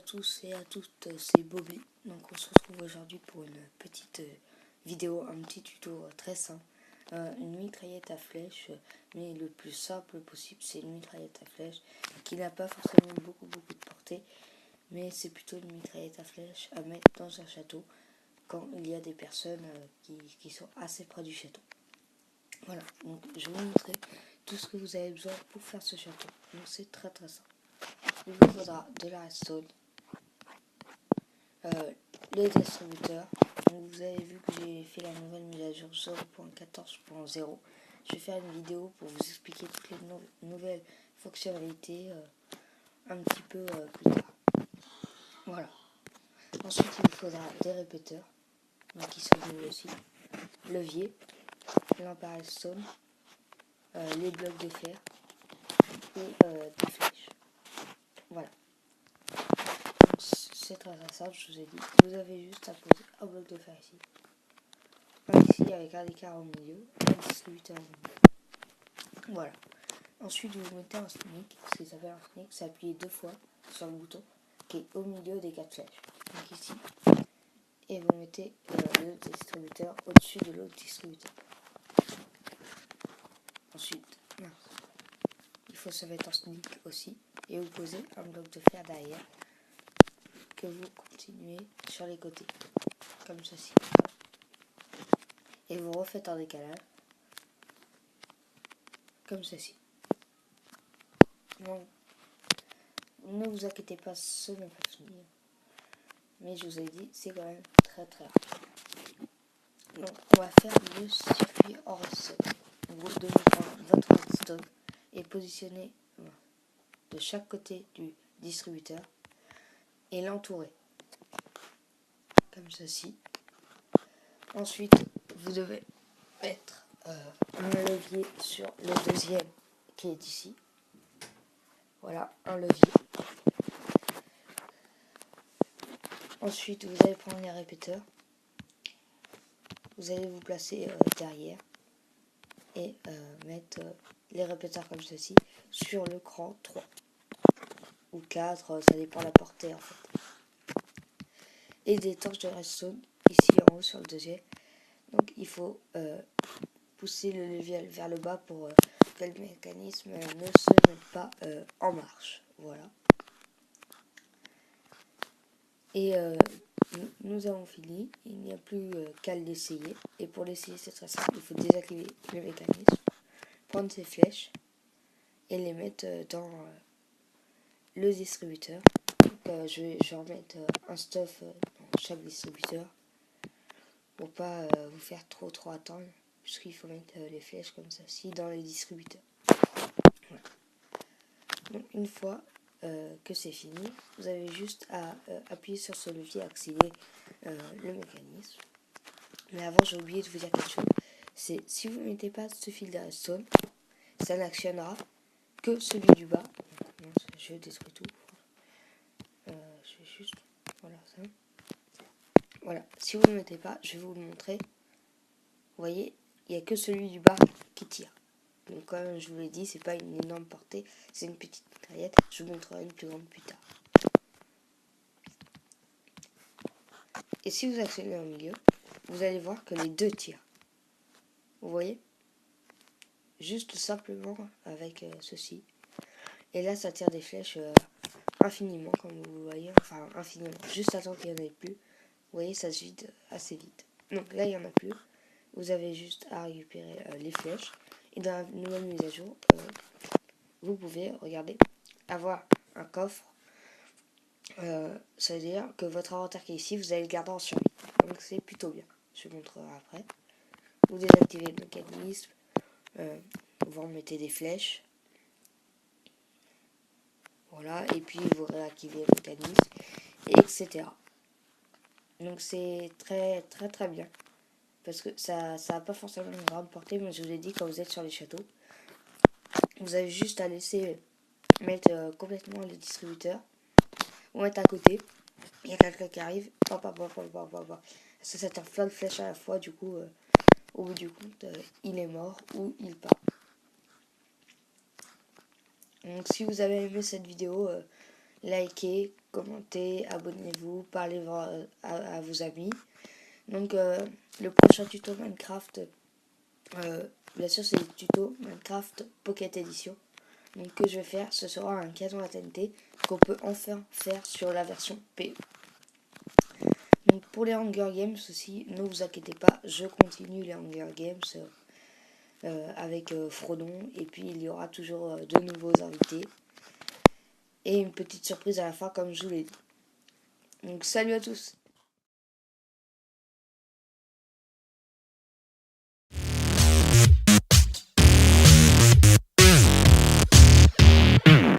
tous et à toutes, c'est Bobby. Donc on se retrouve aujourd'hui pour une petite vidéo, un petit tuto très simple. Une mitraillette à flèche, mais le plus simple possible. C'est une mitraillette à flèche qui n'a pas forcément beaucoup de portée, mais c'est plutôt une mitraillette à flèche à mettre dans un château quand il y a des personnes qui sont assez près du château. Voilà, donc je vais vous montrer tout ce que vous avez besoin pour faire ce château. Donc c'est très très simple. Il vous faudra de la redstone, les distributeurs. Donc vous avez vu que j'ai fait la nouvelle mise à jour 0.14.0. Je vais faire une vidéo pour vous expliquer toutes les nouvelles fonctionnalités un petit peu plus tard. Voilà. Ensuite il vous faudra des répéteurs, donc qui sont venus aussi, levier, lampe à redstone, les blocs de fer et des flèches. Voilà. C'est très simple, je vous ai dit. Vous avez juste à poser un bloc de fer ici. Un ici avec un écart au milieu, un distributeur au milieu. Voilà. Ensuite, vous mettez un sneak, ce qui s'appelle un sneak, c'est appuyer 2 fois sur le bouton qui est au milieu des 4 flèches. Donc ici. Et vous mettez le distributeur au-dessus de l'autre distributeur. Ensuite, il faut se mettre en sneak aussi. Et vous posez un bloc de fer derrière que vous continuez sur les côtés. Comme ceci. Et vous refaites un décalage. Comme ceci. Donc, ne vous inquiétez pas, ce n'est pas fini. Mais je vous ai dit, c'est quand même très très rare. Donc, on va faire le circuit en redstone. Vous devez prendre votre redstone et positionner de chaque côté du distributeur et l'entourer. Comme ceci. Ensuite, vous devez mettre un levier sur le deuxième qui est ici. Voilà, un levier. Ensuite, vous allez prendre les répéteurs. Vous allez vous placer derrière et mettre les répéteurs comme ceci sur le cran 3 ou 4, ça dépend de la portée en fait. Et des torches de redstone ici en haut sur le deuxième. Donc il faut pousser le levier vers le bas pour que le mécanisme ne se mette pas en marche. Voilà. Et nous avons fini. Il n'y a plus qu'à l'essayer. Et pour l'essayer, c'est très simple. Il faut désactiver le mécanisme, prendre ces flèches et les mettre dans le distributeur. Donc, je vais remettre un stuff dans chaque distributeur pour pas vous faire trop attendre, puisqu'il faut mettre les flèches comme ceci dans les distributeurs. Voilà. Donc une fois que c'est fini, vous avez juste à appuyer sur ce levier, accélérer le mécanisme. Mais avant, j'ai oublié de vous dire quelque chose. C'est si vous ne mettez pas ce fil de redstone, ça n'actionnera que celui du bas. Donc, je détruis tout. Je vais juste... Voilà, ça. Voilà, si vous ne le mettez pas, je vais vous le montrer. Vous voyez, il n'y a que celui du bas qui tire. Donc comme je vous l'ai dit, c'est pas une énorme portée, c'est une petite mitraillette. Je vous montrerai une plus grande plus tard. Et si vous accélérez au milieu, vous allez voir que les deux tirent. Vous voyez? Juste simplement avec ceci. Et là, ça tire des flèches infiniment, comme vous voyez. Enfin, infiniment. Juste à temps qu'il n'y en ait plus. Vous voyez, ça se vide assez vite. Donc là, il n'y en a plus. Vous avez juste à récupérer les flèches. Et dans la nouvelle mise à jour, vous pouvez, regardez, avoir un coffre. Ça veut dire que votre inventaire qui est ici, vous allez le garder en survie. Donc c'est plutôt bien. Je vous montrerai après. Vous désactivez le mécanisme. Vous remettez des flèches. Voilà. Et puis vous réactivez le mécanisme. Etc. Donc c'est très bien. Parce que ça n'a pas forcément une grande portée. Mais je vous ai dit, quand vous êtes sur les châteaux, vous avez juste à laisser mettre complètement le distributeur. Ou mettre à côté. Il y a quelqu'un qui arrive. Ça tire plein de flèches à la fois. Du coup, au bout du compte, il est mort ou il part. Donc si vous avez aimé cette vidéo, likez, commentez, abonnez-vous, parlez à vos amis. Donc le prochain tuto Minecraft, bien sûr c'est le tuto Minecraft Pocket Edition. Donc que je vais faire, ce sera un canon à TNT qu'on peut enfin faire sur la version PE. Donc pour les Hunger Games aussi, ne vous inquiétez pas, je continue les Hunger Games avec Frodon, et puis il y aura toujours de nouveaux invités et une petite surprise à la fin comme je vous l'ai dit. Donc salut à tous.